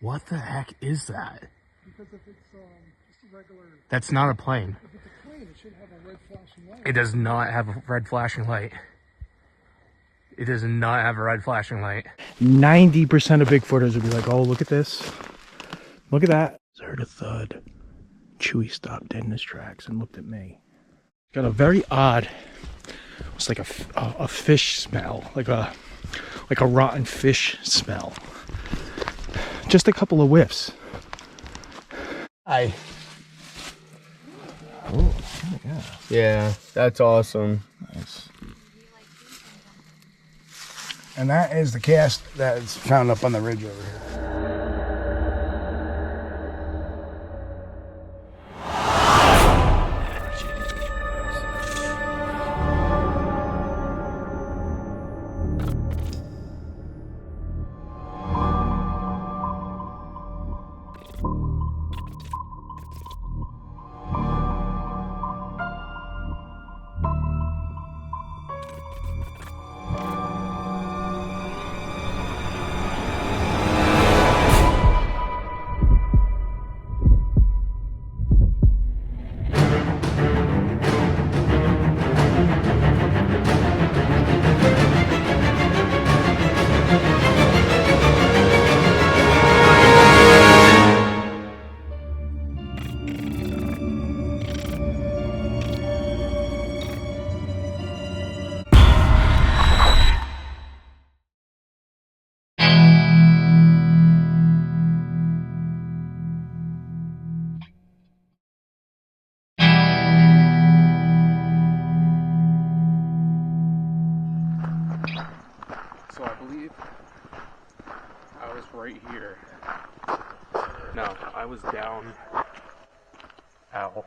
What the heck is that? Because if it's just a regular... That's not a plane. If it's a plane, it should have a red flashing light. It does not have a red flashing light. It does not have a red flashing light. 90% of Bigfooters would be like, oh, look at this. Look at that. I heard a thud. Chewy stopped dead in his tracks and looked at me. Got a very odd, it's like a fish smell, like a rotten fish smell. Just a couple of whiffs. Hi. Oh, yeah. Yeah, that's awesome. Nice. And that is the cast that's found up on the ridge over here. So I believe I was right here. No, I was down. Ow.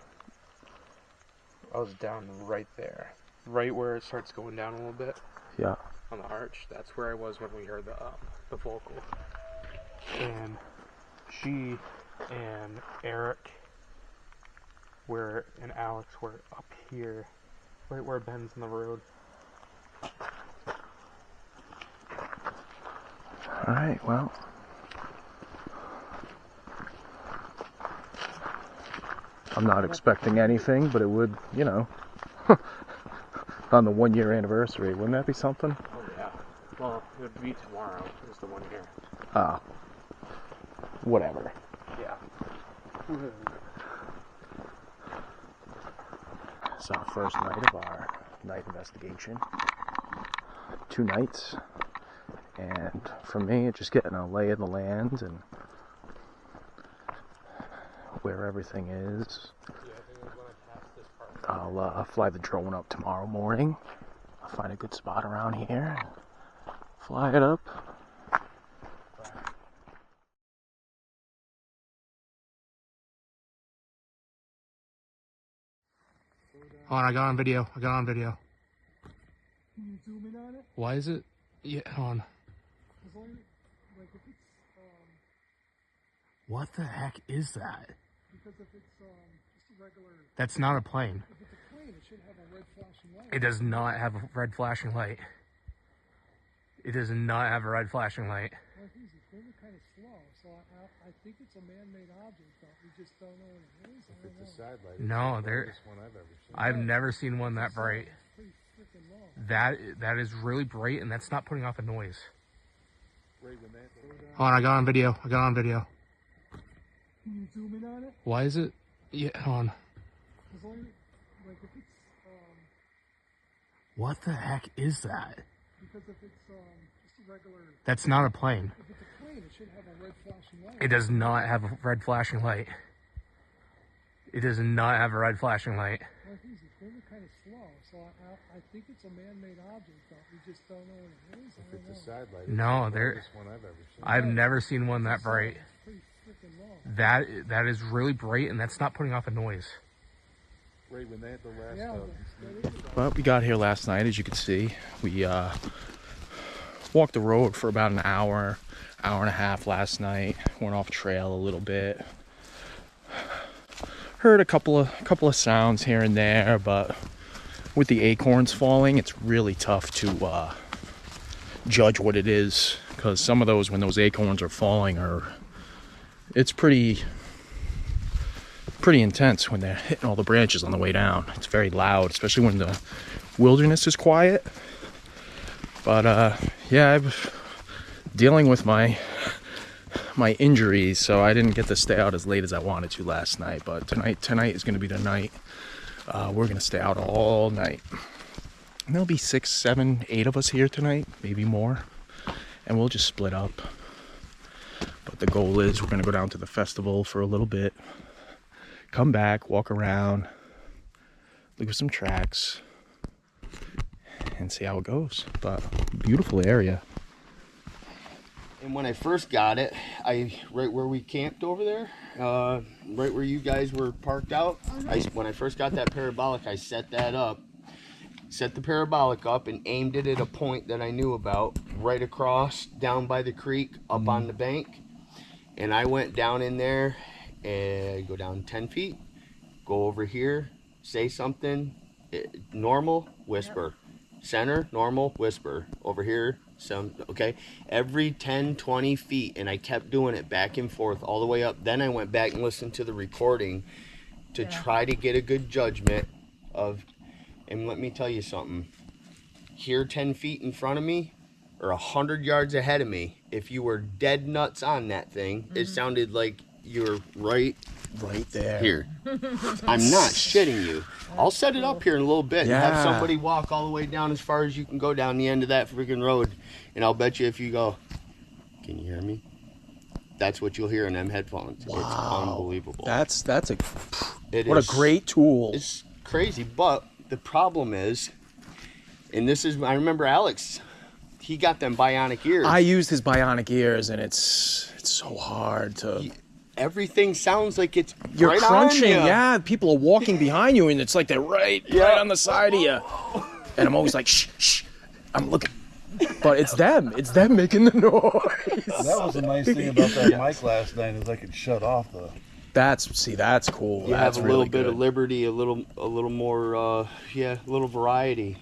I was down right there. Right where it starts going down a little bit. Yeah. On the arch. That's where I was when we heard the vocal. And she and Eric and Alex were up here. Right where it bends in the road. Alright, well. I'm not expecting anything, but it would, you know, on the 1 year anniversary, wouldn't that be something? Oh yeah. Well, it would be tomorrow, is the 1 year. Ah. Whatever. Yeah. It's our first night of our night investigation. 2 nights. And for me, it's just getting a lay of the land and where everything is. I'll fly the drone up tomorrow morning. I'll find a good spot around here. Fly it up. Hold on, I got on video. Can you zoom in on it? Why is it? Yeah, hold on. Like if it's, What the heck is that? because if it's just a regular... That's not a plane. If it's a plane, it should have a red flashing light. It does not have a red flashing light. It does not have a red flashing light. Well, it's moving kind of slow, so I think it's a man-made object, but we just don't know what it is. If it's a side light, No, it's the brightest one I've ever seen. I've never seen one that bright. It's pretty freaking low. That is really bright, and that's not putting off a noise. Right when that goes down. Hold on, I got on video. Can you zoom in on it? Why is it? Yeah, hold on. Like if it's, What the heck is that? because if it's just a regular... That's not a plane. If it's a plane, it should have a red flashing light. It does not have a red flashing light. It does not have a red flashing light. Well, it's moving kind of slow, so I think it's a man-made object, but we just don't know what it is. If it's a side light, No, it's the brightest one I've ever seen. I've never seen one that bright. It's pretty freaking low. That is really bright, and that's not putting off a noise. Right when that, the last Yeah, Well, we got here last night, as you can see. We walked the road for about an hour and a half last night. Went off trail a little bit. Heard a couple of sounds here and there, but with the acorns falling, it's really tough to judge what it is, because some of those, when those acorns are falling, are it's pretty intense when they're hitting all the branches on the way down. It's very loud, especially when the wilderness is quiet. But yeah, I'm dealing with my injuries, so I didn't get to stay out as late as I wanted to last night. But tonight is going to be the night. We're going to stay out all night. And there'll be 6, 7, 8 of us here tonight, maybe more, and we'll just split up. But the goal is we're going to go down to the festival for a little bit, come back, walk around, look at some tracks, and see how it goes. But beautiful area. And when I first got it, right where we camped over there, right where you guys were parked out, when I first got that parabolic, I set the parabolic up and aimed it at a point that I knew about, right across, down by the creek, up on the bank. And I went down in there and go down 10 feet, go over here, say something, normal, whisper. Center, normal, whisper. Over here, okay, every 10, 20 feet, and I kept doing it back and forth all the way up. Then I went back and listened to the recording to try to get a good judgment of, and let me tell you something, here 10 feet in front of me or 100 yards ahead of me, if you were dead nuts on that thing, it sounded like you were right there. Here. I'm not shitting you. I'll set it up here in a little bit and have somebody walk all the way down as far as you can go down the end of that freaking road. And I'll bet you if you go, can you hear me? That's what you'll hear in them headphones. Wow. It's unbelievable. What a great tool. It's crazy, but the problem is, and this is, I remember Alex, he got them bionic ears. I used his bionic ears, and it's so hard to... Everything sounds like it's You're right crunching, on you. yeah. People are walking behind you, and it's like they're right on the side of you. And I'm always like, shh. I'm looking. But it's them making the noise. That was the nice thing about that mic last night is I could shut off the... That's cool. You That's have a really little bit good. of liberty, a little more, a little variety.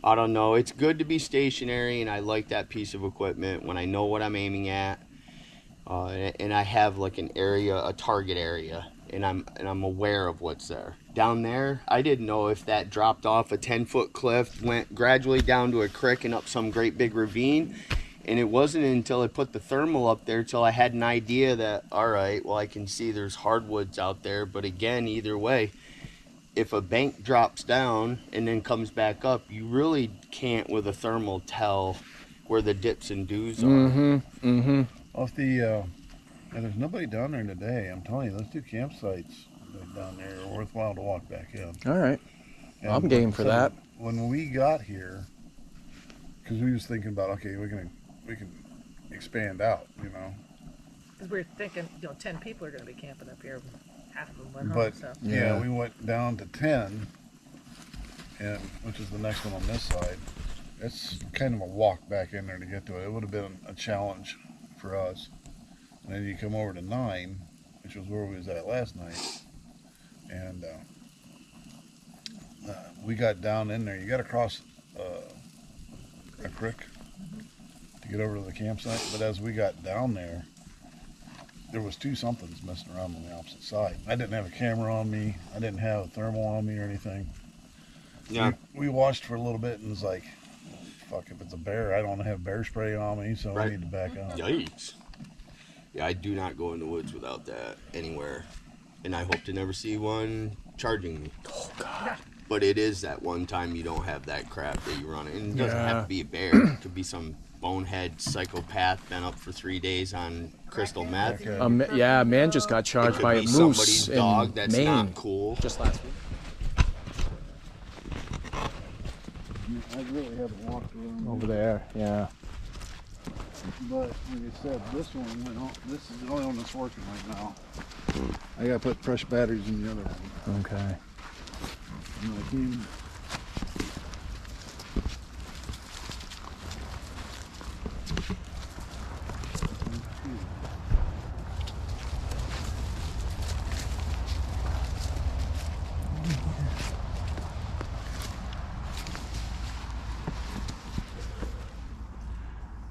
I don't know. It's good to be stationary, and I like that piece of equipment when I know what I'm aiming at. And I have like an area, a target area, and I'm aware of what's there. Down there, I didn't know if that dropped off a 10-foot cliff, went gradually down to a creek and up some great big ravine. And it wasn't until I put the thermal up there till I had an idea that, all right, well, I can see there's hardwoods out there. But again, either way, if a bank drops down and then comes back up, you really can't with a thermal tell where the dips and dews are. Off the, there's nobody down there today. I'm telling you, those 2 campsites down there are worthwhile to walk back in. All right. And I'm game for that. When we got here, because we was thinking about, okay, we can expand out, you know. Because we were thinking, 10 people are going to be camping up here. Half of them went home, But so. yeah, we went down to 10, and which is the next one on this side. It's kind of a walk back in there to get to it. It would have been a challenge for us. And then you come over to 9, which was where we was at last night, and we got down in there. You got to cross a creek to get over to the campsite. But as we got down there, there was 2 somethings messing around on the opposite side. I didn't have a camera on me. I didn't have a thermal on me or anything. Yeah. We watched for a little bit and was like, fuck, if it's a bear, I don't have bear spray on me, so I need to back up. Yikes. Yeah, I do not go in the woods without that anywhere. And I hope to never see one charging me. Oh, God. But it is that one time you don't have that crap that you run. And it doesn't have to be a bear. It could be some bonehead psychopath been up for 3 days on crystal meth. Okay. A man just got It charged could by a be moose somebody's in dog that's Maine not cool. just last week. I really haven't walked around Over there, yeah. But like I said, this one, this is the only one that's working right now. I gotta put fresh batteries in the other one. Okay. And I came.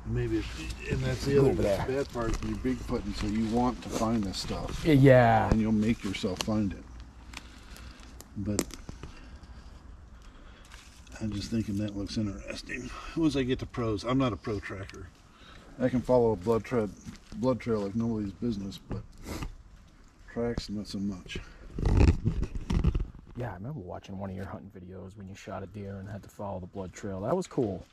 Maybe And that's the other Over there. bad part. You're Bigfooting, so you want to find this stuff. Yeah. And you'll make yourself find it. But I'm just thinking that looks interesting. Once I get to pros, I'm not a pro tracker. I can follow a blood trail like nobody's business, but tracks not so much. Yeah, I remember watching one of your hunting videos when you shot a deer and had to follow the blood trail. That was cool.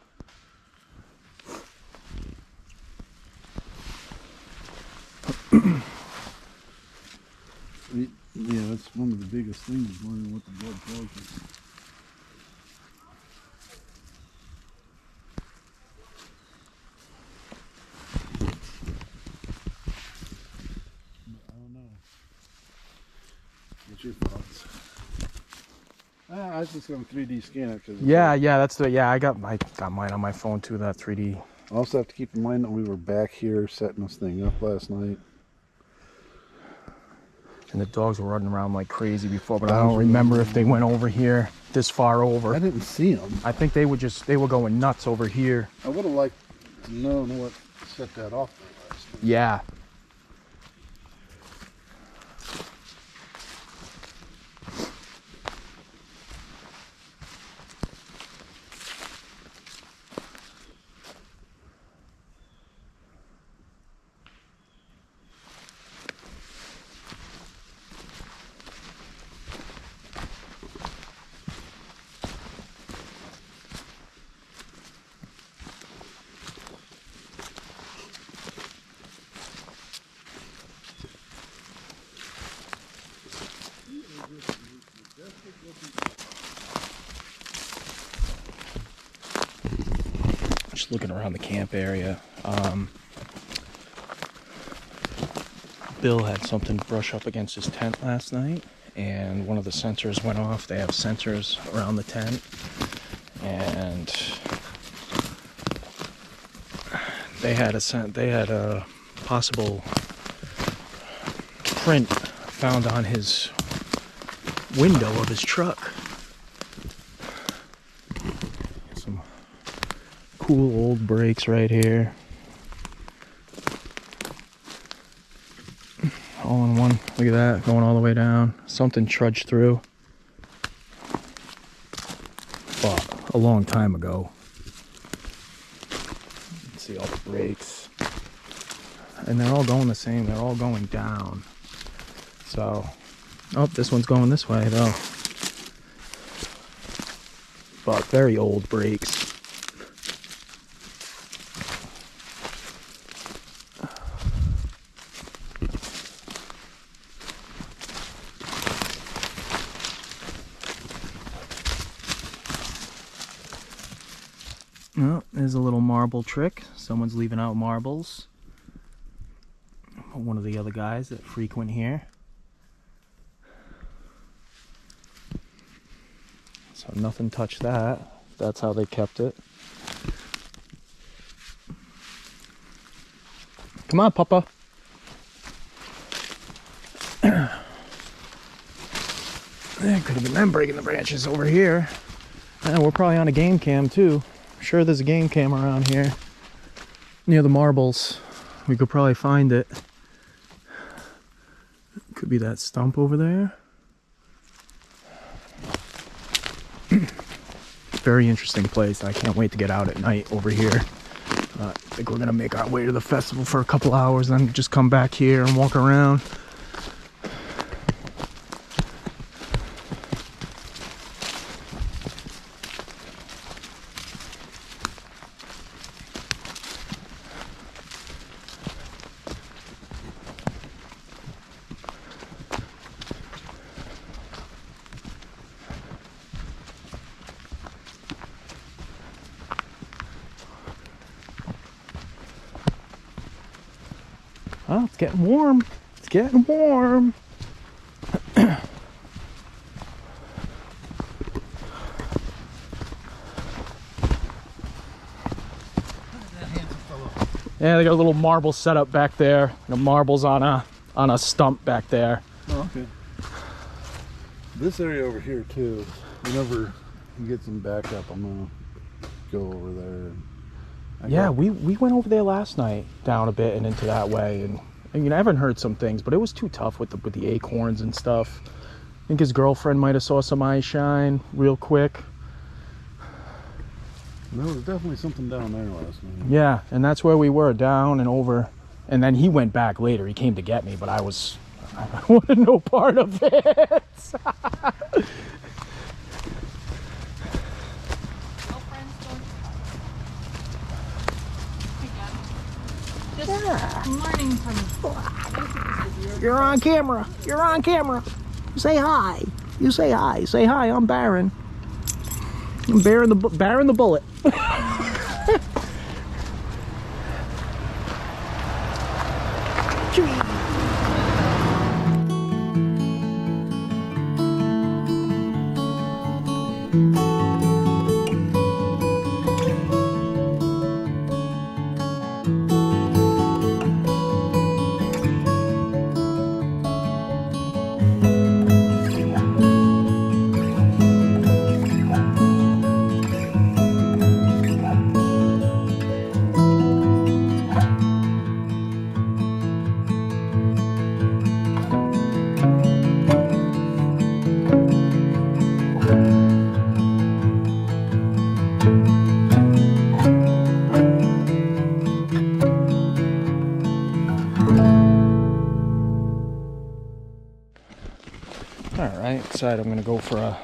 Yeah, that's one of the biggest things, is learning what the blood tells you. I don't know. What's your thoughts? I was just gonna 3D scan it because Yeah, that's the I got mine on my phone too. That 3D. I also have to keep in mind that we were back here setting this thing up last night. And the dogs were running around like crazy before, but I don't remember if they went over here this far over. I didn't see them. I think they were going nuts over here. I would have liked to know what set that off there last night. Yeah. Just looking around the camp area. Bill had something brush up against his tent last night, and one of the sensors went off. They have sensors around the tent, and they had a possible print found on his window of his truck. Some cool old brakes right here. All in one. Look at that, going all the way down. Something trudged through. But a long time ago. You can see all the brakes. And they're all going the same. They're all going down. So, oh, this one's going this way though. But very old brakes. Oh, there's a little marble trick. Someone's leaving out marbles. One of the other guys that frequent here. So nothing touched that. That's how they kept it. Come on, Papa. There could have been them breaking the branches over here. And we're probably on a game cam too. I'm sure there's a game cam around here. Near the marbles. We could probably find it. Could be that stump over there. Very interesting place. I can't wait to get out at night over here. I think we're gonna make our way to the festival for a couple hours, then just come back here and walk around. Oh, it's getting warm. It's getting warm. Yeah, they got a little marble setup back there. The marbles on a stump back there. Oh, okay. This area over here too. Whenever you get some backup, I'm gonna go over there and Yeah, we went over there last night, down a bit and into that way, and you know, I haven't heard some things, but it was too tough with the acorns and stuff. I think his girlfriend might have saw some eyes shine real quick. There was definitely something down there last night. Yeah, and that's where we were, down and over. And then he went back later. He came to get me, but I wanted no part of it. Just learning from. You're on camera. You're on camera. Say hi. You say hi. Say hi. I'm Baron. I'm Baron the Bullet. Alright, I'm gonna go for a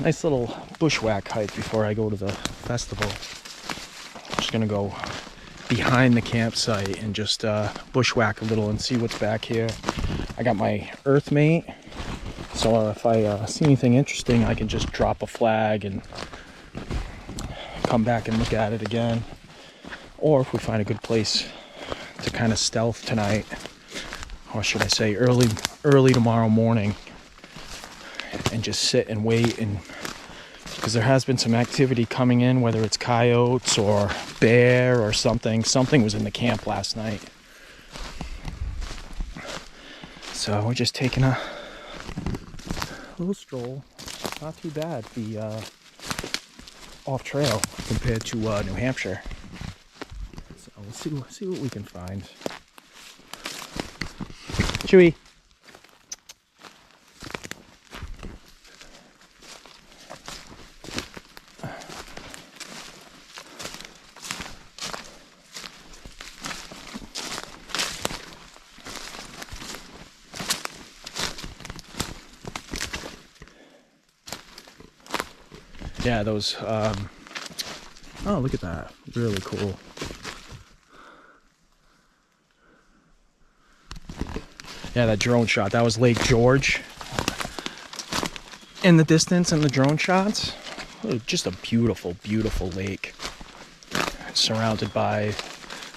nice little bushwhack hike before I go to the festival. I'm just gonna go behind the campsite and just bushwhack a little and see what's back here. I got my earthmate, so if I see anything interesting, I can just drop a flag and come back and look at it again. Or if we find a good place to kind of stealth tonight, or should I say early tomorrow morning, and just sit and wait, and because there has been some activity coming in, whether it's coyotes or bear or something was in the camp last night. So we're just taking a little stroll. Not too bad, the off trail compared to New Hampshire. So we'll see what we can find. Chewy. Yeah, those, oh, look at that. Really cool. Yeah, that drone shot. That was Lake George in the distance in the drone shots. Oh, just a beautiful, beautiful lake. Surrounded by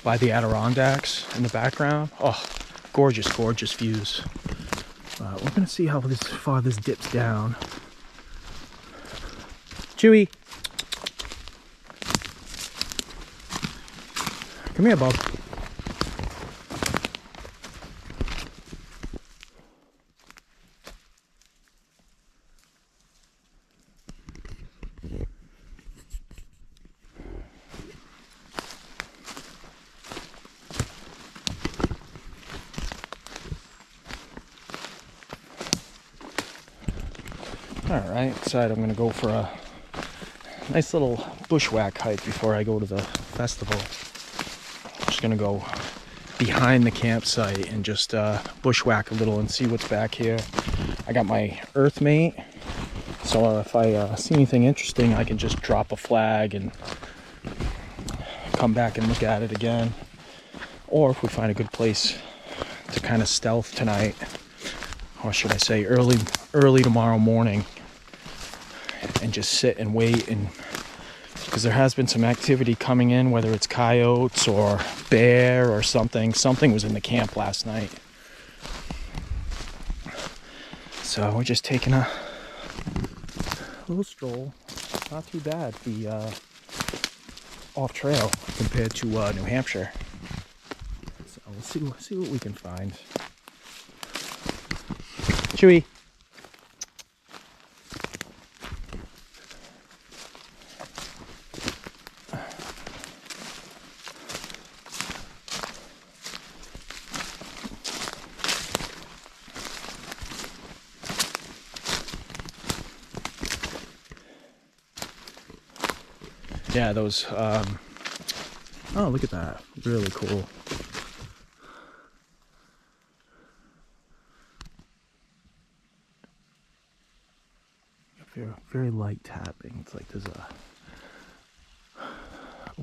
the Adirondacks in the background. Oh, gorgeous, gorgeous views. We're going to see how far this dips down. Chewy. Come here, bub. Alright, decided I'm going to go for a nice little bushwhack hike before I go to the festival. I'm just going to go behind the campsite and just bushwhack a little and see what's back here. I got my earthmate, so if I see anything interesting, I can just drop a flag and come back and look at it again. Or if we find a good place to kind of stealth tonight, or should I say early tomorrow morning, and just sit and wait, and because there has been some activity coming in, whether it's coyotes or bear or something was in the camp last night. So we're just taking a little stroll. Not too bad, the off trail compared to New Hampshire. So we'll see what we can find. Chewy. Yeah, those, oh, look at that. Really cool. Very light tapping. It's like there's a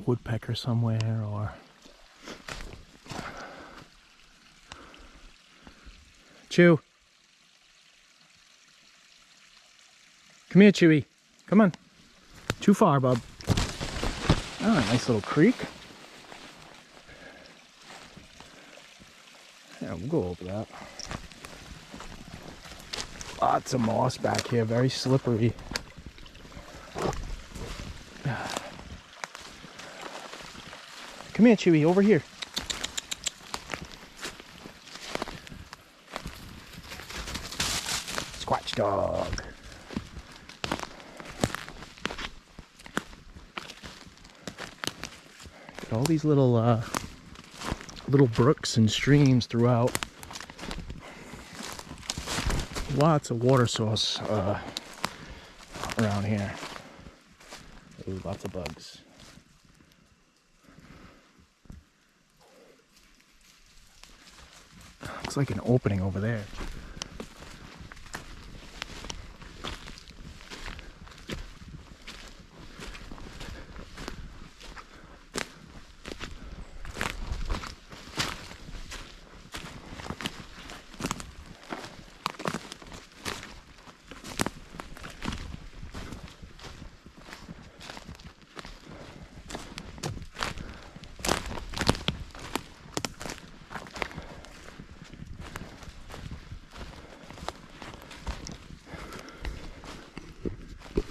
woodpecker somewhere, or Chew. Come here, Chewy. Come on. Too far, bub. Oh, nice little creek. Yeah, we'll go over that. Lots of moss back here, very slippery. Come here, Chewy, over here. Squatch dog. Got all these little brooks and streams throughout. Lots of water source around here. Ooh, lots of bugs. Looks like an opening over there.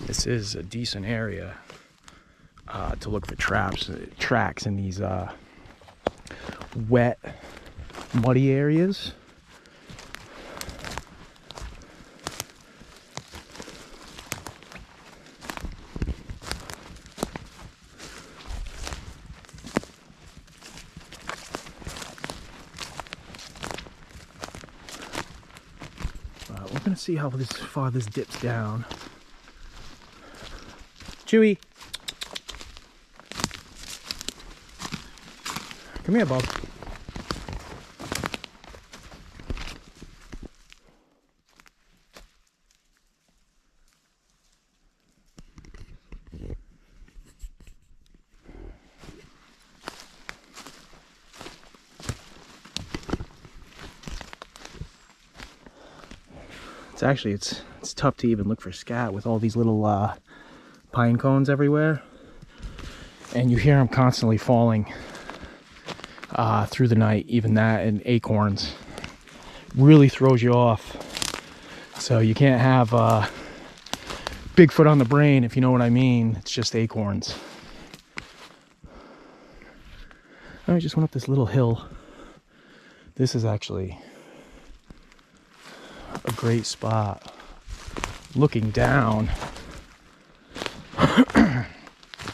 This is a decent area to look for tracks in these wet, muddy areas. We're gonna see how far this dips down. Chewy. Come here, Bob. It's tough to even look for scat with all these little pine cones everywhere, and you hear them constantly falling through the night. Even that, and acorns really throws you off, so you can't have Bigfoot on the brain, if you know what I mean. It's just acorns. I just went up this little hill. This is actually a great spot looking down.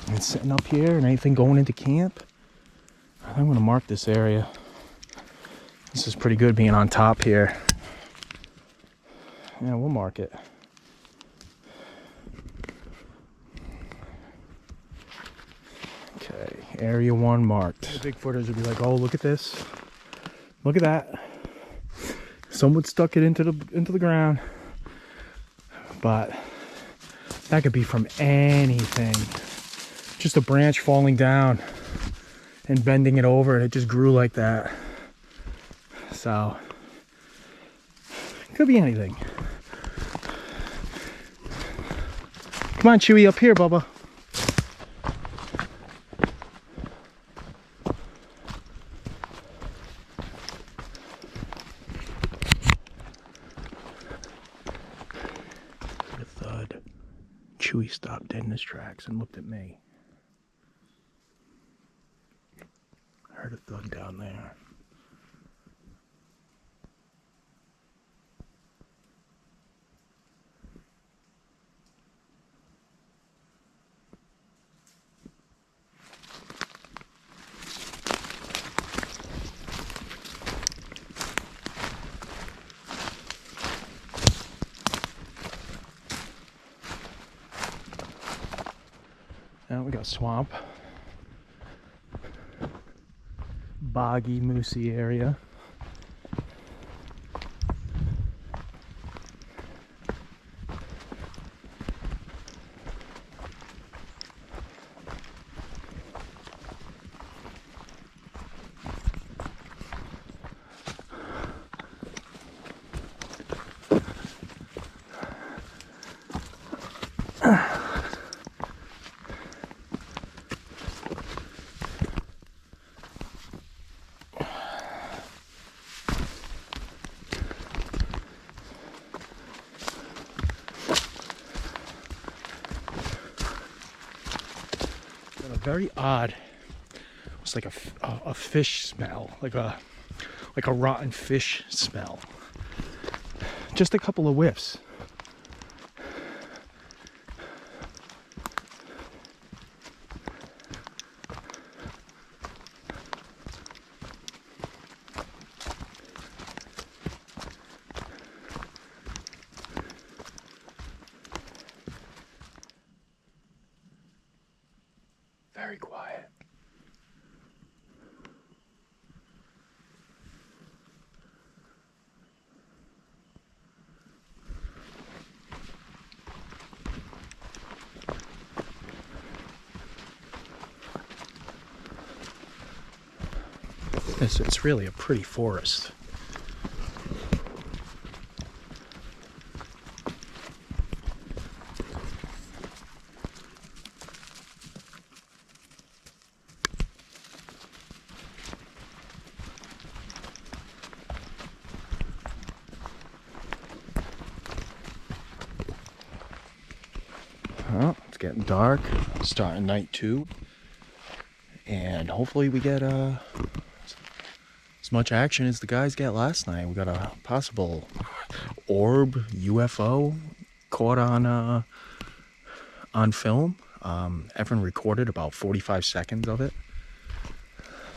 And sitting up here and anything going into camp. I'm gonna mark this area. This is pretty good being on top here. Yeah, we'll mark it. Okay, area 1 marked. The Bigfooters would be like, oh, look at this. Look at that. Someone stuck it into the ground. But that could be from anything. Just a branch falling down and bending it over, and it just grew like that. So it could be anything. Come on, Chewy, up here, Bubba. A thud. Chewy stopped dead in his tracks and looked at me. I heard a thud down there. Now we got swamp. Boggy, moosey area. Very odd. It's like a fish smell, like a rotten fish smell. Just a couple of whiffs. Very quiet. It's really a pretty forest. Well, it's getting dark, starting night 2, and hopefully we get as much action as the guys get last night. We got a possible orb UFO caught on film. Evan recorded about 45 seconds of it,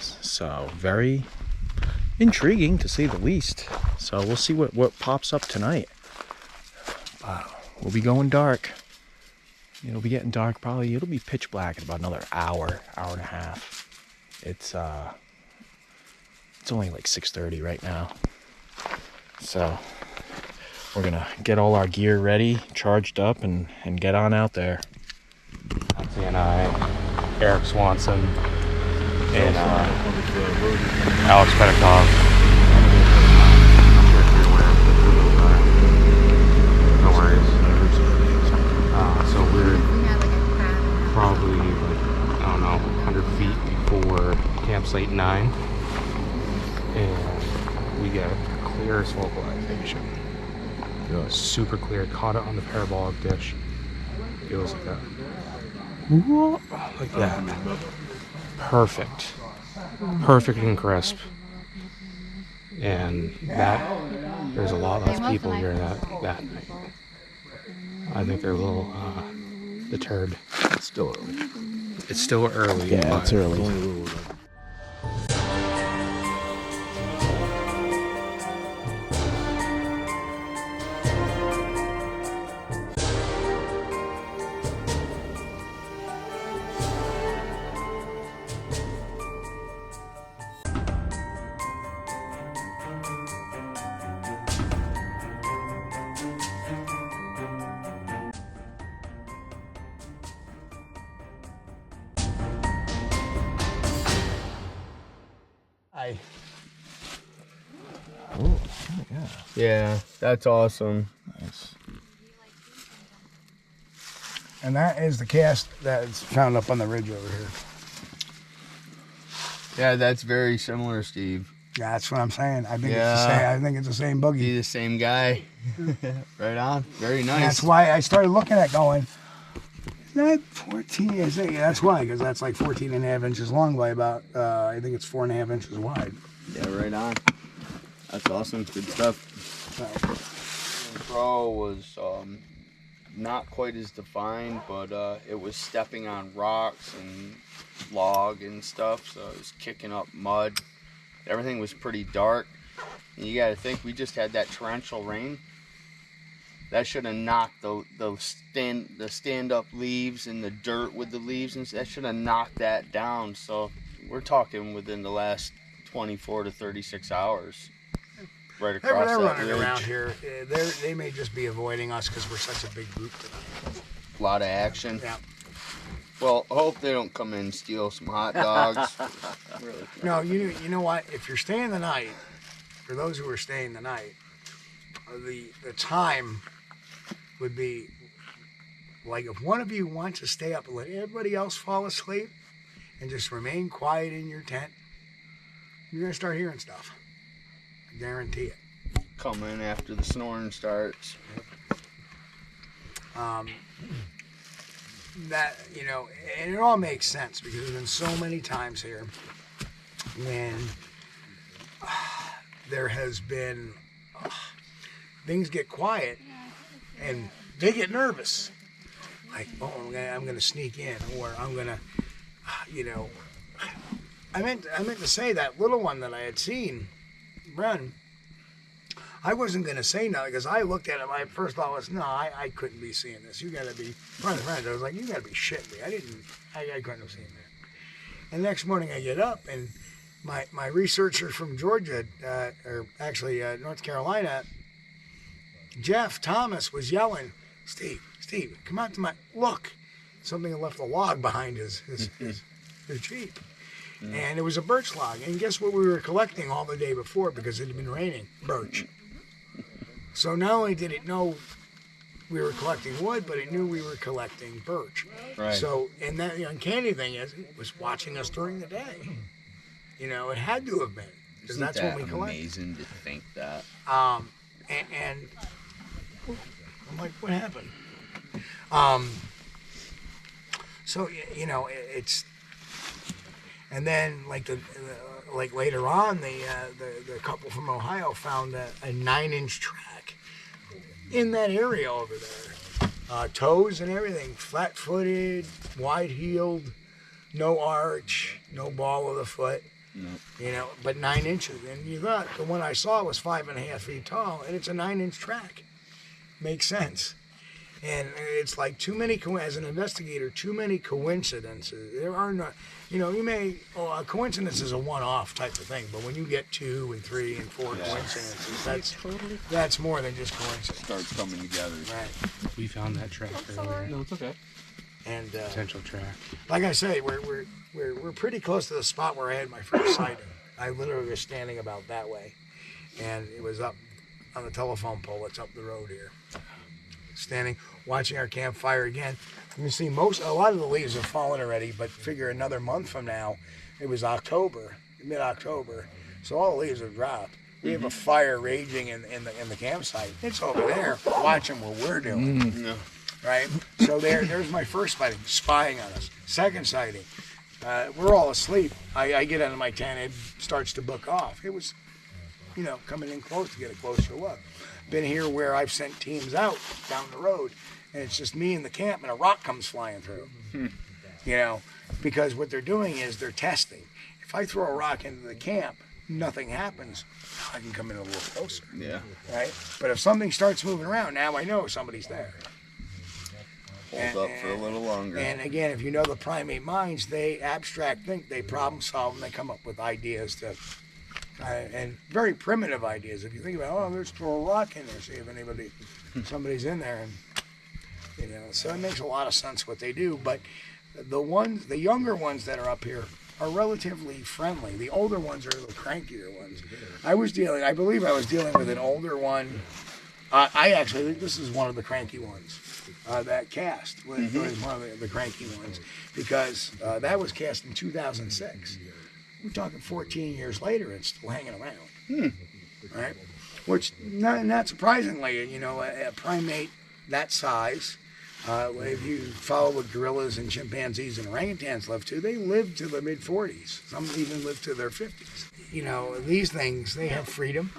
so very intriguing to say the least. So we'll see what pops up tonight. We'll be going dark. It'll be getting dark probably. It'll be pitch black in about another hour and a half. It's only like 6:30 right now. So we're gonna get all our gear ready, charged up, and get on out there. Nancy and I, Eric Swanson, and Alex Pedikov. No worries. So we're probably, I don't know, 100 feet before campsite 9, and we got clearest localization. It was super clear. Caught it on the parabolic dish. It was like that. Like that. Perfect. Perfect and crisp. And that, there's a lot less people here that night. I think they're a little deterred. It's still early. It's still early. Yeah, it's early. Oh, yeah. Yeah, that's awesome. Nice. And that is the cast that's found up on the ridge over here. Yeah, that's very similar, Steve. Yeah, that's what I'm saying. I think Yeah. it's the same. I think it's the same boogie. Be the same guy. Right on. Very nice. That's why I started looking at going, is that 14? I say, yeah, that's why, because that's like 14 and a half inches long by about, I think it's 4.5 inches wide. Yeah, right on. That's awesome. Good stuff. So, Pro was not quite as defined, but it was stepping on rocks and log and stuff, so it was kicking up mud. Everything was pretty dark. And you got to think, we just had that torrential rain That should have knocked the stand up leaves and the dirt with the leaves, and that should have knocked that down. So we're talking within the last 24 to 36 hours. Right across They're that running ridge. around here. They may just be avoiding us because we're such a big group tonight. A lot of action. Yeah. Well, I hope they don't come in and steal some hot dogs. Really. No, you know what? If you're staying the night, for those who are staying the night, the time would be like if one of you wants to stay up and let everybody else fall asleep and just remain quiet in your tent, you're gonna start hearing stuff. I guarantee it. Come in after the snoring starts. That, you know, and it all makes sense because there's been so many times here when there has been things get quiet and they get nervous, like, oh, I'm gonna sneak in, or I'm gonna, you know, I meant to say that little one that I had seen run. I wasn't going to say no because I looked at him. My first thought was, no, I couldn't be seeing this. You got to be running around. I was like, you got to be shitting me. I couldn't have seen that. And next morning I get up and my researcher from Georgia, or actually North Carolina, Jeff Thomas, was yelling, Steve, come out to my, look. Something had left a log behind his Jeep. Yeah. And it was a birch log. And guess what we were collecting all the day before because it had been raining? Birch. So not only did it know we were collecting wood, but it knew we were collecting birch. Right. So, and that the uncanny thing is, it was watching us during the day. You know, it had to have been. Because that's when we collect. Amazing to think that. And I'm like, what happened? So, you know, it's, and then like like later on, the couple from Ohio found a 9-inch track in that area over there. Toes and everything, flat-footed, wide-heeled, no arch, no ball of the foot. No. You know, but 9 inches. And you thought the one I saw was 5.5 feet tall, and it's a 9-inch track. Makes sense. And it's like too many, as an investigator, too many coincidences. There are not, you know, a coincidence is a one-off type of thing, but when you get 2 and 3 and 4 coincidences, that's more than just coincidence. Starts coming together. Right. We found that track earlier. No, it's okay. And potential track. Like I say, we're pretty close to the spot where I had my first sighting. I literally was standing about that way, and it was up on the telephone pole that's up the road here. Standing, watching our campfire again. You can see a lot of the leaves have fallen already, but figure another month from now, it was October, mid-October, so all the leaves have dropped. We have a fire raging in the campsite. It's over there, watching what we're doing, right? So there's my first sighting, spying on us. Second sighting, we're all asleep. I get out of my tent, it starts to book off. It was, you know, coming in close to get a closer look. Been here where I've sent teams out down the road, and it's just me in the camp, and a rock comes flying through. You know, because what they're doing is they're testing. If I throw a rock into the camp, nothing happens. I can come in a little closer. Yeah. Right. But if something starts moving around, now I know somebody's there. Hold up for a little longer. And again, if you know the primate minds, they abstract think, they problem solve, and they come up with ideas to. And very primitive ideas. If you think about, let's throw a rock in there, see if somebody's in there, and you know. So it makes a lot of sense what they do. But the younger ones that are up here are relatively friendly. The older ones are the crankier ones. I believe I was dealing with an older one. I actually think this is one of the cranky ones. That cast was one of the cranky ones because that was cast in 2006. We're talking 14 years later, it's still hanging around. Right? Which, not surprisingly, you know, a primate that size, if you follow what gorillas and chimpanzees and orangutans live to, they live to the mid-40s. Some even live to their 50s. You know, these things, they have freedom.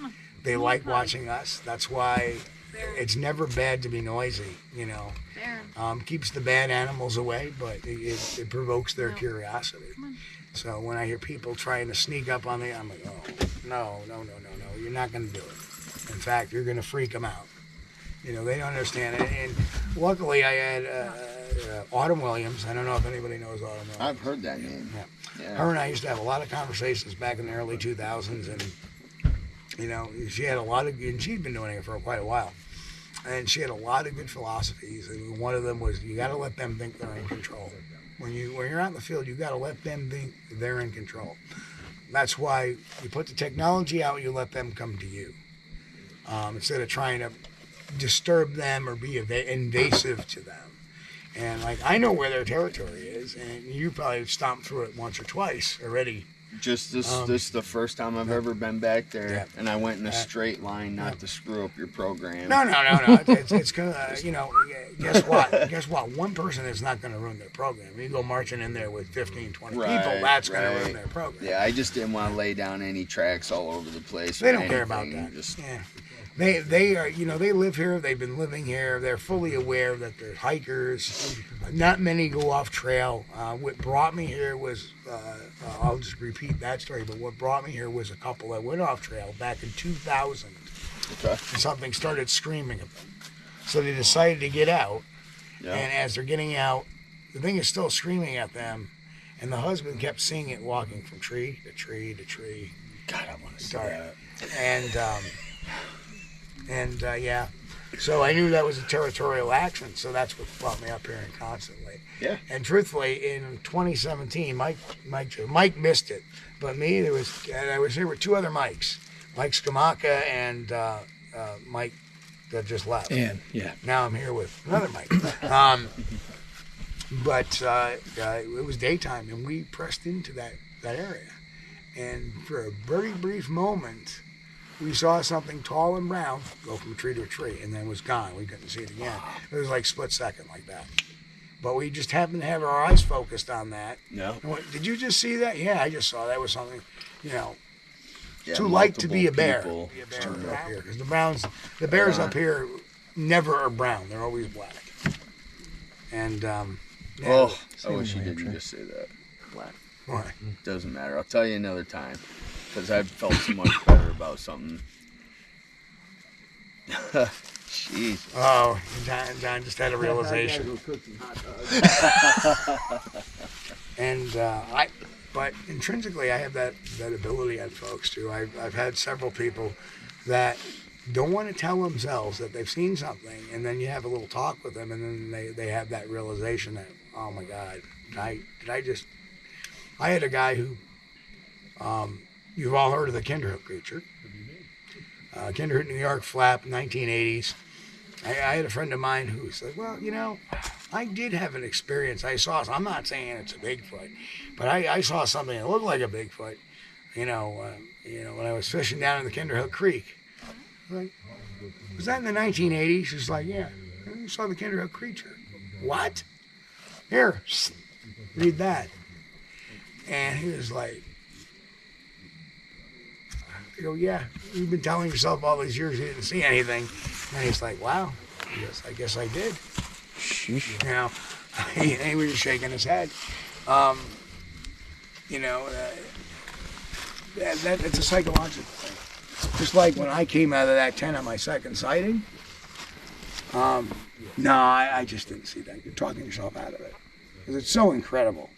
They like watching us. That's why it's never bad to be noisy, you know. Keeps the bad animals away, but it provokes their curiosity. So when I hear people trying to sneak up on me, I'm like, oh, no, you're not going to do it. In fact, you're going to freak them out. You know, they don't understand it. And luckily, I had Autumn Williams. I don't know if anybody knows Autumn Williams. I've heard that name. Yeah. Her and I used to have a lot of conversations back in the early 2000s, and you know, she had a lot of, and she'd been doing it for quite a while, and she had a lot of good philosophies. And one of them was, you got to let them think they're in control. When you're out in the field, you got to let them think they're in control. That's why you put the technology out, you let them come to you, instead of trying to disturb them or be invasive to them. And like, I know where their territory is, and you probably stomped through it once or twice already. Just this is the first time I've ever been back there, Yeah. and I went in a straight line, not to screw up your program. No. It's gonna, you know, guess what? One person is not going to ruin their program. You go marching in there with 15, 20 people, that's going to ruin their program. Yeah, I just didn't want to lay down any tracks all over the place. They or don't care about anything. that. Yeah. They are, you know, they live here. They've been living here. They're fully aware that they're hikers. Not many go off trail. What brought me here was, I'll just repeat that story, but what brought me here was a couple that went off trail back in 2000. Okay. And something started screaming at them. So they decided to get out. Yeah. And as they're getting out, the thing is still screaming at them. And the husband kept seeing it walking from tree to tree to tree. God, I want to see that. And yeah, so I knew that was a territorial action, so that's what brought me up here and constantly. Yeah. And truthfully, in 2017, Mike missed it, but me, I was here with two other Mikes, Mike Skamaka and Mike that just left. And yeah, Now I'm here with another Mike. But it was daytime, and we pressed into that area, and for a very brief moment, we saw something tall and brown go from tree to a tree, and then it was gone. We couldn't see it again. It was like split second like that. But we just happened to have our eyes focused on that. No. And did you just see that? Yeah, I just saw that was something, you know, Yeah, too light to be a bear. multiple people. Up here, because the bears up here never are brown. They're always black. And yeah, Oh, I wish you didn't just say that. Black. why? Doesn't matter. I'll tell you another time. Because I've felt so much better about something. Jeez. Oh, John just had a realization. And but intrinsically, I have that ability on folks too. I've had several people that don't want to tell themselves that they've seen something, and then you have a little talk with them, and then they have that realization that, oh my God, I had a guy who, you've all heard of the Kinderhook creature. Kinderhook, New York, flap, 1980s. I had a friend of mine who said, well, you know, I did have an experience. I'm not saying it's a Bigfoot, but I saw something that looked like a Bigfoot, you know, when I was fishing down in the Kinderhook Creek. Like, was that in the 1980s? She's like, yeah, I saw the Kinderhook creature. What? Here, read that. And he was like, I go, yeah, you've been telling yourself all these years you didn't see anything. And he's like, wow, I guess I did. Sheesh. You know, he was just shaking his head. You know, it's a psychological thing. Just like when I came out of that tent on my second sighting, no, I just didn't see that. You're talking yourself out of it. Because it's so incredible.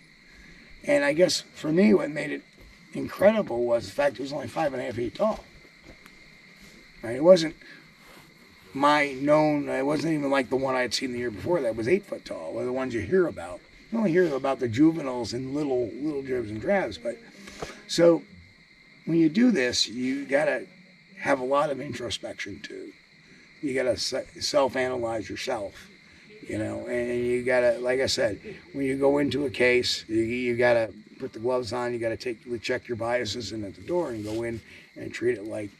And I guess for me, what made it incredible was the fact it was only 5.5 feet tall. Right? It wasn't it wasn't even like the one I had seen the year before that was 8 foot tall, or the ones you hear about. You only hear about the juveniles and little dribs and drabs. But so when you do this, you gotta have a lot of introspection too. You gotta self-analyze yourself, you know, and you gotta, like I said, when you go into a case, you gotta put the gloves on. You gotta check your biases in at the door and go in and treat it like,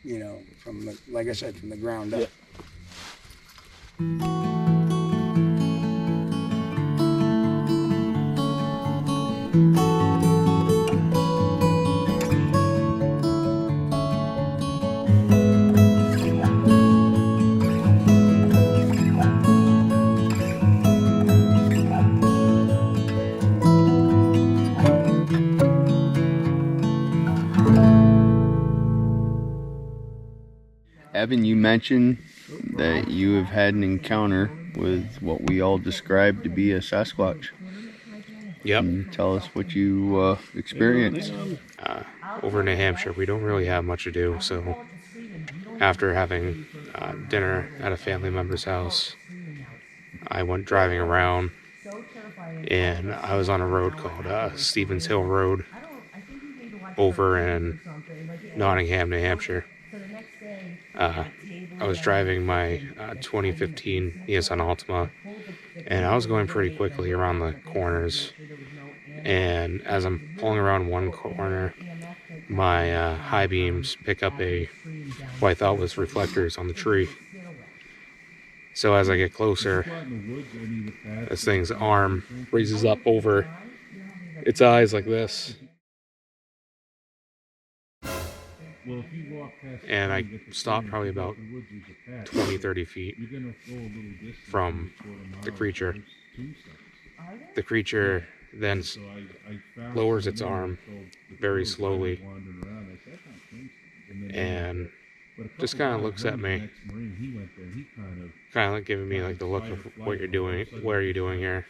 you know, from the ground up. Yeah. Evan, you mentioned that you have had an encounter with what we all described to be a Sasquatch. Yep. Can you tell us what you experienced? Over in New Hampshire, we don't really have much to do, so after having dinner at a family member's house, I went driving around, and I was on a road called Stevens Hill Road over in Nottingham, New Hampshire. I was driving my 2015 Nissan Altima, and I was going pretty quickly around the corners, and as I'm pulling around one corner, my high beams pick up what I thought was reflectors on the tree. So as I get closer, this thing's arm raises up over its eyes like this. And I stopped probably about 20-30 feet from the creature. The creature then lowers its arm very slowly and just kind of looks at me, kind of like giving me like the look of what you're doing, what are you doing here?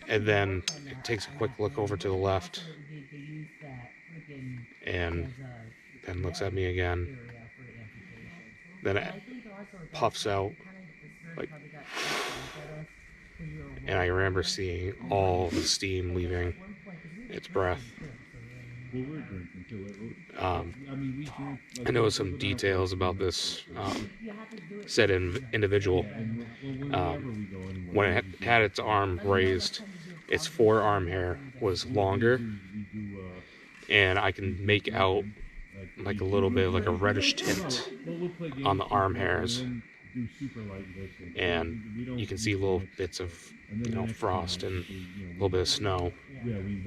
And then it takes a quick look over to the left and then looks at me again. Then it puffs out like, and I remember seeing all the steam leaving its breath. I know some details about this said individual. When it had its arm raised, its forearm hair was longer, and I can make out like a little bit of like a reddish tint on the arm hairs, and you can see little bits of frost and a little bit of snow.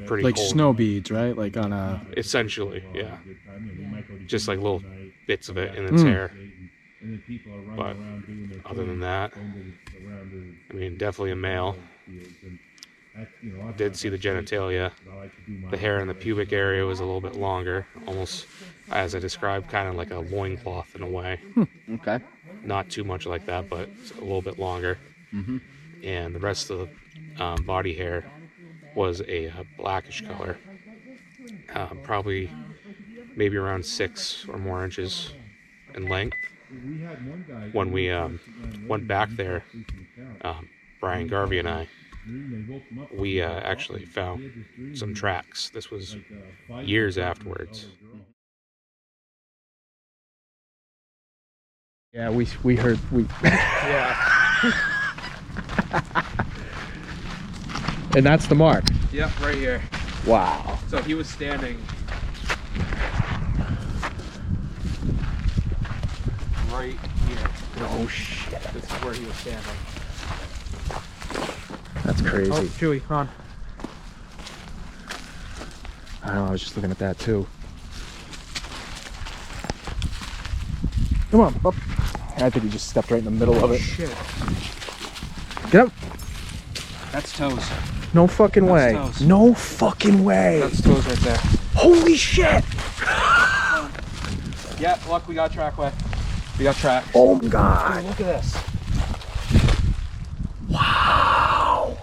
Pretty Like cold. snow beads, right? Like on a... Essentially, yeah. Just like little bits of it in its hair. But other than that, I mean, definitely a male. Did see the genitalia. The hair in the pubic area was a little bit longer, almost as I described, kind of like a loincloth in a way. Okay. Not too much like that, but a little bit longer. Mm-hmm. And the rest of the body hair was a blackish color, probably maybe around 6 or more inches in length. When we went back there, Brian Garvey and I, we actually found some tracks. This was years afterwards. Yeah, we heard... Yeah. And that's the mark. Yep, right here. Wow. So he was standing right here. Oh shit. This is where he was standing. That's crazy. Oh, Chewy, come on. I don't know, I was just looking at that too. Come on, up. I think he just stepped right in the middle of it. Shit. Get up. That's toes. No fucking way. Toes. No fucking way. That's toes right there. Holy shit. Yeah, look, we got trackway. We got track. Oh my god. Dude, look at this. Wow.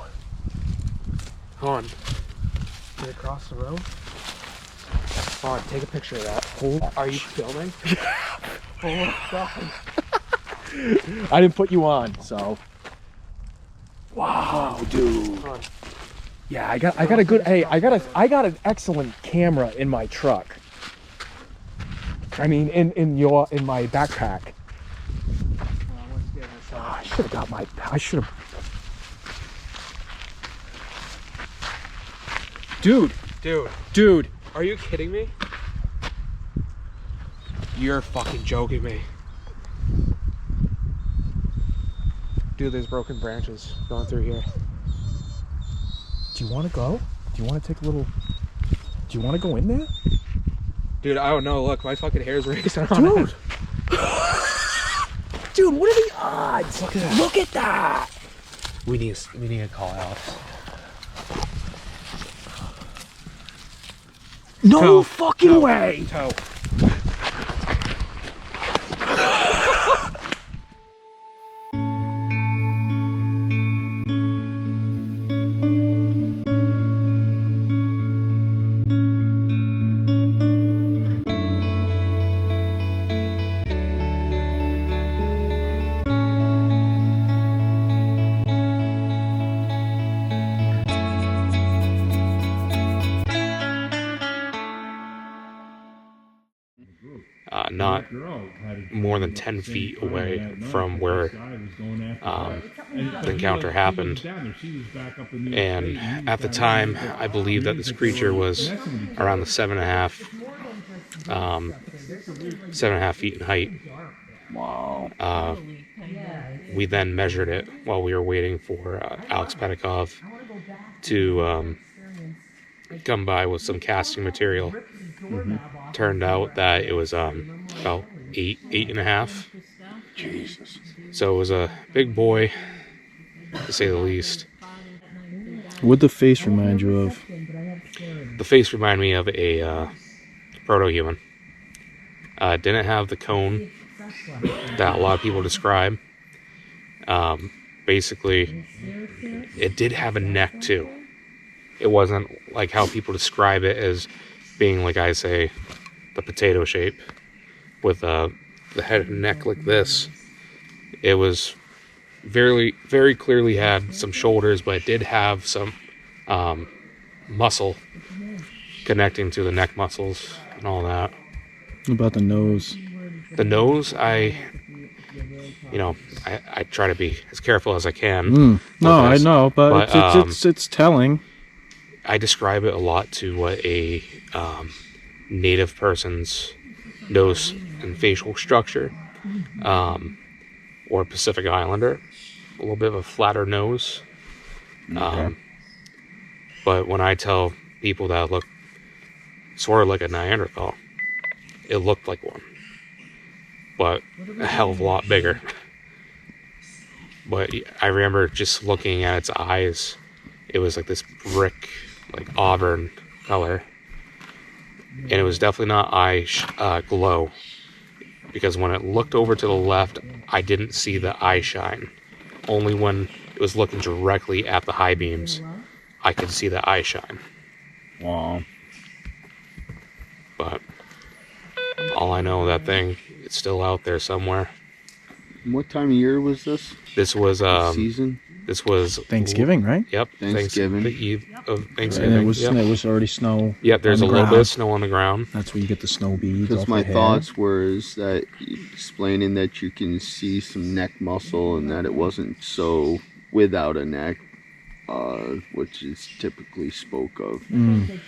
Hold on. Get across the road. Hold on, take a picture of that. Are you filming? Oh my god. I didn't put you on, so. Wow, dude. Yeah, I got a good. Hey, I got an excellent camera in my truck. I mean, in my backpack. Oh, I should have got my. I should have. Dude. Are you kidding me? You're fucking joking me. Dude, there's broken branches going through here. Do you want to go? Do you want to take a little? Do you want to go in there? Dude, I don't know. Look, my fucking hair's raising on Dude. it. Dude, what are the odds? Look at that. Look at that. We need to call Alex. No fucking way. Toe. not more than 10 feet away from where the encounter happened. And at the time, I believe that this creature was around the 7.5 feet in height. Wow. We then measured it while we were waiting for Alex Pedikov to come by with some casting material. Turned out that it was about 8.5. Jesus. So it was a big boy, to say the least. What'd the face remind you of? The face reminded me of a proto-human. Didn't have the cone that a lot of people describe. Basically, it did have a neck too. It wasn't like how people describe it as being, like I say, the potato shape with the head and neck like this. It was very, very clearly had some shoulders, but it did have some muscle connecting to the neck muscles and all that. What about the nose? The nose, I try to be as careful as I can. No, I this, know, but it's telling. I describe it a lot to what a native person's nose and facial structure, or Pacific Islander, a little bit of a flatter nose. Okay. But when I tell people that it looked sort of like a Neanderthal, it looked like one, but a hell of a lot bigger. But I remember just looking at its eyes. It was like this brick, like auburn color. And it was definitely not eye glow. Because when it looked over to the left, I didn't see the eye shine. Only when it was looking directly at the high beams, I could see the eye shine. Wow. But all I know, that thing, it's still out there somewhere. What time of year was this? This was Season? This was Thanksgiving, right? Yep. Thanksgiving. The eve of And Thanksgiving. it was already snow. Yep, there's a on the little bit ground. of snow on the ground. That's where you get the snow beads. Because off my the hair. thoughts were is that explaining that you can see some neck muscle and that it wasn't so without a neck, which is typically spoke of, and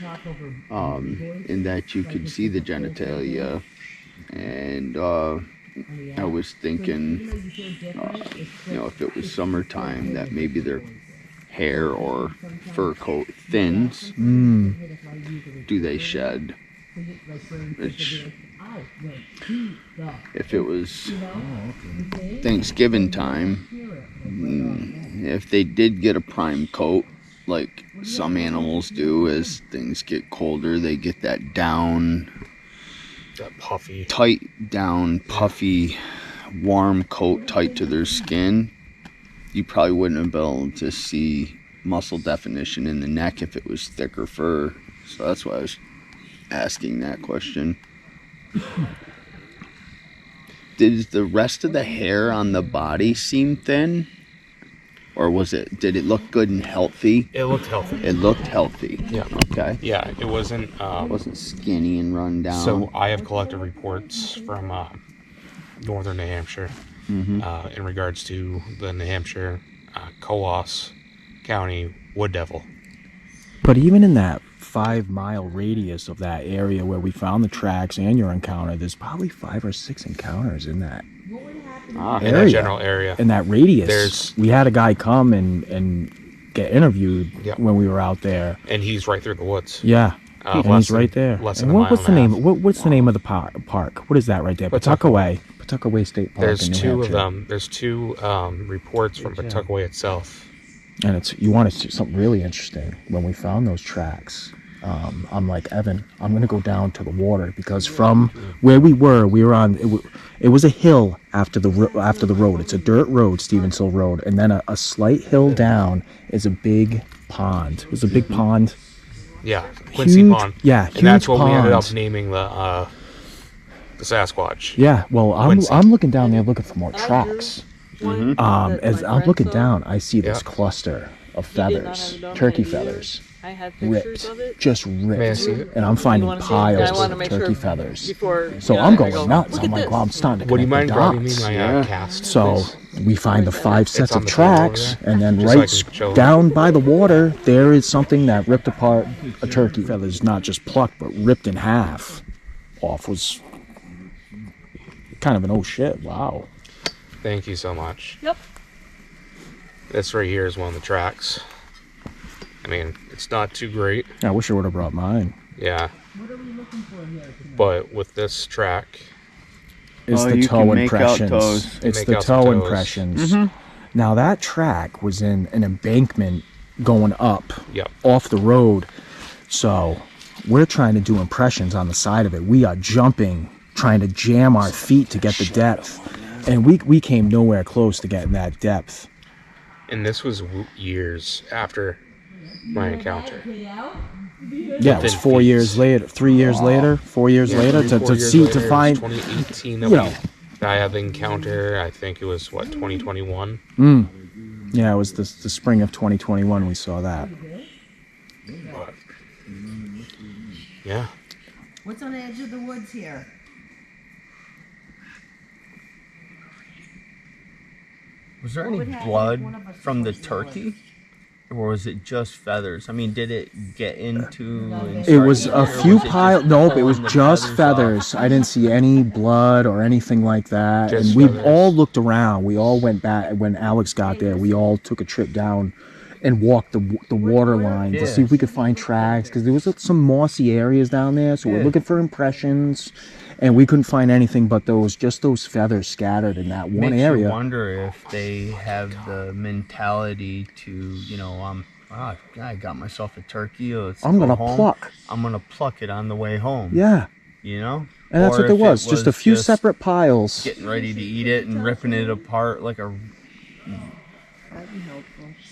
that you could see the genitalia, and I was thinking, if it was summertime, that maybe their hair or fur coat thins. Do they shed? Which, if it was Thanksgiving time, if they did get a prime coat, like some animals do, as things get colder, they get that down, That puffy. tight down, puffy, warm coat tight to their skin. You probably wouldn't have been able to see muscle definition in the neck if it was thicker fur. So that's why I was asking that question. Did the rest of the hair on the body seem thin? Or did it look good and healthy? It looked healthy. It looked healthy. Yeah. Okay. Yeah, it wasn't. It wasn't skinny and run down. So I have collected reports from northern New Hampshire in regards to the New Hampshire Coos County wood devil. But even in that 5-mile radius of that area where we found the tracks and your encounter, there's probably 5 or 6 encounters in that In that general area. In that radius. We had a guy come and get interviewed when we were out there. And he's right through the woods. Yeah. And he's right there. And what's the name? What's the name of the park? What is that right there? Pawtuckaway. Pawtuckaway State Park. There's in New two Hampshire. of them. There's two reports from Pawtuckaway itself. And you want to see something really interesting. When we found those tracks, I'm like, Evan, I'm going to go down to the water, because from where we were on, it was a hill after the road. It's a dirt road, Stevens Hill Road. And then a slight hill down is a big pond. It was a big pond. Yeah, Quincy Pond. Yeah, huge and that's what we ended up pond. naming the Sasquatch. Yeah, well, Quincy. I'm looking down there looking for more tracks. As I'm looking down, I see this cluster of feathers, turkey feathers. I had pictures ripped, of it. just May I ripped, see it? and I'm finding wanna see it? Yeah, I piles wanna of make turkey sure feathers. Before, So yeah, I'm I going go, nuts. "Look I'm at like, this." well, I'm starting to Would you connect mind the grabbing me dots. my cast? So please? we find the 5 sets on of the table over tracks, there. and then Just so I right can show them. down by the water, there is something that ripped apart a turkey feathers, not just plucked, but ripped in half off. Was kind of an oh shit, wow. Thank you so much. Yep. This right here is one of the tracks. I mean, it's not too great. I wish I would have brought mine. Yeah. But with this track, It's Oh, the you toe can make out impressions. toes. It's Make the out some toe toes. impressions. Now that track was in an embankment going up yep. off the road. So we're trying to do impressions on the side of it. We are jumping, trying to jam our feet to get the depth. And we came nowhere close to getting that depth. And this was years after my encounter. Yeah, it was Within 4 years feet. later, 3 years later, 4 years later to 4 years see, later, to it was find, 2018 you that know. I had the encounter. I think it was, what, 2021? Yeah, it was the spring of 2021 we saw that. But, yeah. What's on the edge of the woods here? Was there What any would happen if blood one of us from the was turkey? Or was it just feathers? I mean, did it get into... and It was start a eating, or few was it just piles. Nope, it was pulling the just off? feathers. I didn't see any blood or anything like that. Just And we feathers. all looked around. We all went back. When Alex got there, we all took a trip down and walked the water line to see if we could find tracks, because there was some mossy areas down there. So we're looking for impressions, and we couldn't find anything but those feathers scattered in that one Makes area. you wonder if they have the mentality to, you know, I got myself a turkey. Let's I'm go gonna home. pluck. I'm gonna pluck it on the way home. Yeah, You know? and that's Or what there if it was. Just a few separate piles. getting ready to eat it and ripping it apart like a... That'd be helpful.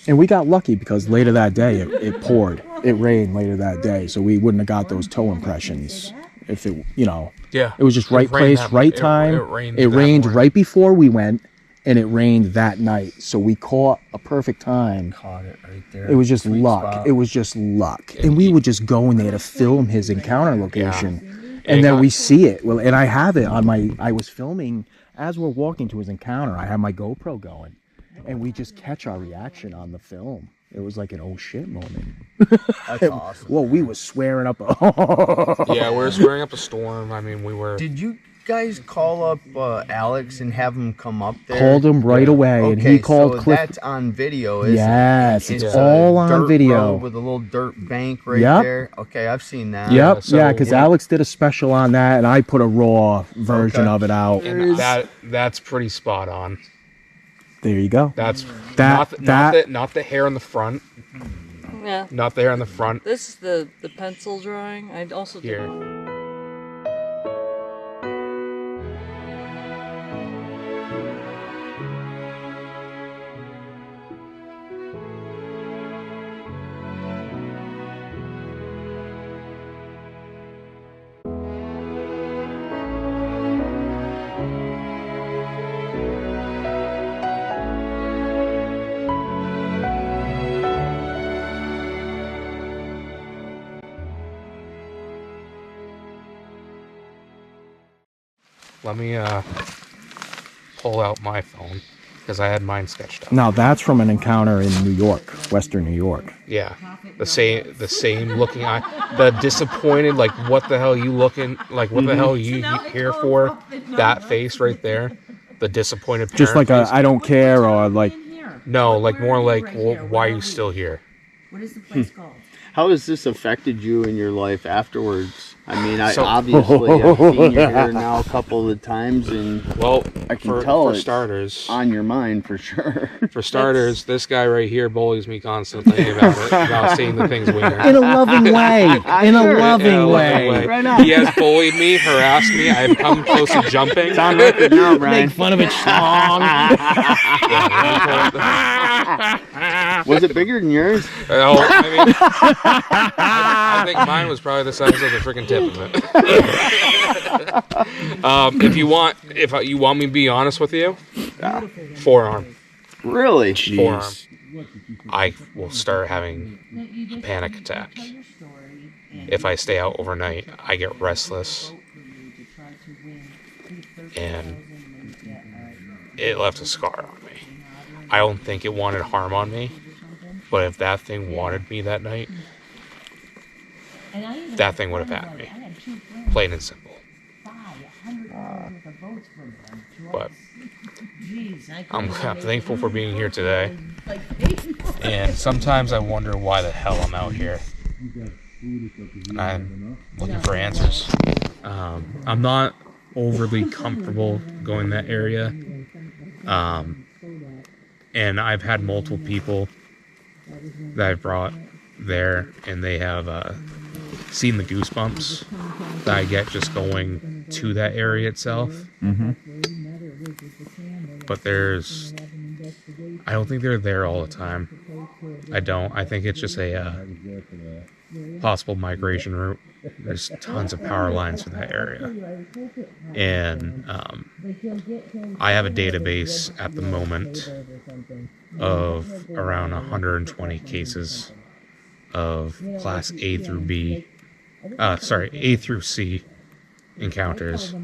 And we got lucky because later that day it poured. It rained later that day, so we wouldn't have got those toe impressions if it, you know. Yeah. It was just right place, right time. It rained, It that rained morning. right before we went, and it rained that night. So we caught a perfect time. Caught it right there. It was just Sweet luck. spot. It was just luck. And we would just go in there to film his encounter location. And then we see it. Well, and I have it on I was filming as we're walking to his encounter. I have my GoPro going. And we just catch our reaction on the film. It was like an oh shit moment. That's awesome. Well, we were swearing up. Yeah, we were swearing up a storm. I mean, we were... Did you guys call up Alex and have him come up there? Called him right away, Okay, and he called so Cliff. that's on video, isn't Yes, it? it's a all on dirt video. road with a little dirt bank right Yep. there. Okay, I've seen that. Yep, so yeah, because we're- Alex did a special on that, and I put a raw version Okay. of it out. And that's pretty spot on. There you go. That's That- not the hair on the front. Yeah. Not the hair on the front. This is the pencil drawing. I also did. Here. Let me pull out my phone because I had mine sketched out. Now that's from an encounter in New York, Western New York. Yeah, the same looking eye, the disappointed, like what the hell you looking, like what the hell you here for? That face right there, the disappointed parent Just like face. I don't care, or like No, like more like, well, why are you still here? What is the place called? How has this affected you in your life afterwards? I mean, I So- obviously I've seen you here now a couple of times, and Well, I can for, tell for it's starters, on your mind for sure. for starters, this guy right here bullies me constantly about seeing the things we hear. in a loving way, in a loving way. Right on. He has bullied me, harassed me. I've come close to jumping. It's on record now, Brian. Make fun of it strong. Was it bigger than yours? Oh, I mean, I think mine was probably the size of the freaking tip of it. If you want me to be honest with you, forearm. Really? Forearm. I will start having a panic attack. If I stay out overnight, I get restless, and it left a scar on me. I don't think it wanted harm on me, but if that thing wanted me that night, that thing would have had me. Plain and simple. But I'm thankful for being here today. And sometimes I wonder why the hell I'm out here. I'm looking for answers. I'm not overly comfortable going that area. And I've had multiple people that I've brought there, and they have seen the goosebumps that I get just going to that area itself. But I don't think they're there all the time. I don't. I think it's just a possible migration route. There's tons of power lines for that area. And I have a database at the moment of around 120 cases of class A through C encounters.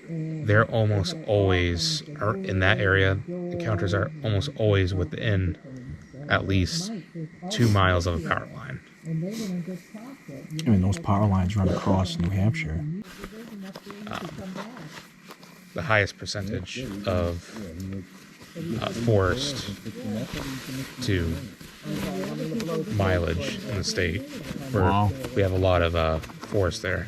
They're almost always, in that area, encounters are almost always within at least 2 miles of a power line. I mean, those power lines run across New Hampshire. The highest percentage of forest to mileage in the state. We have a lot of forest there.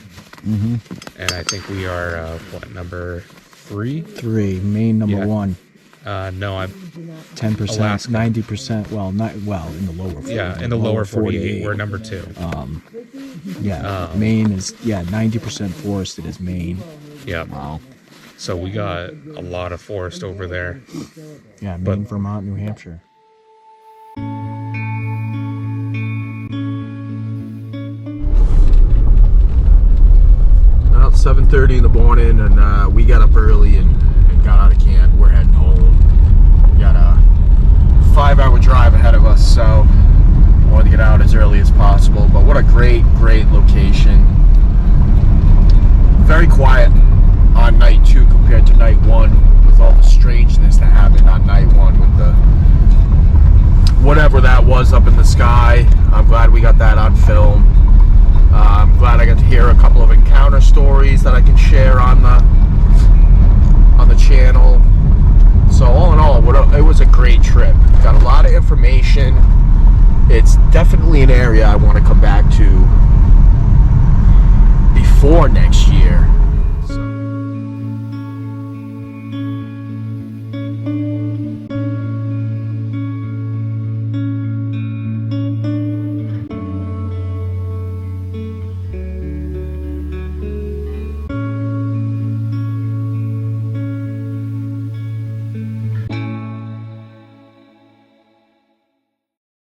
And I think we are, number 3? 3, Maine number 1. No, I'm 10%, Alaska. 90%. In the lower 48. Yeah, in the lower 48, we're number 2. Maine is 90% forested is Maine. Yeah. Wow. So we got a lot of forest over there. Yeah, Maine, Vermont, New Hampshire. About 7:30 in the morning, and we got up early and got out of camp. We're heading home. We got a 5-hour drive ahead of us, so we wanted to get out as early as possible. But what a great location. Very quiet on night 2 compared to night 1, with all the strangeness that happened on night 1 with the whatever that was up in the sky. I'm glad we got that on film. I'm glad I got to hear a couple of encounter stories that I can share on the channel. So all in all, it was a great trip. Got a lot of information. It's definitely an area I want to come back to before next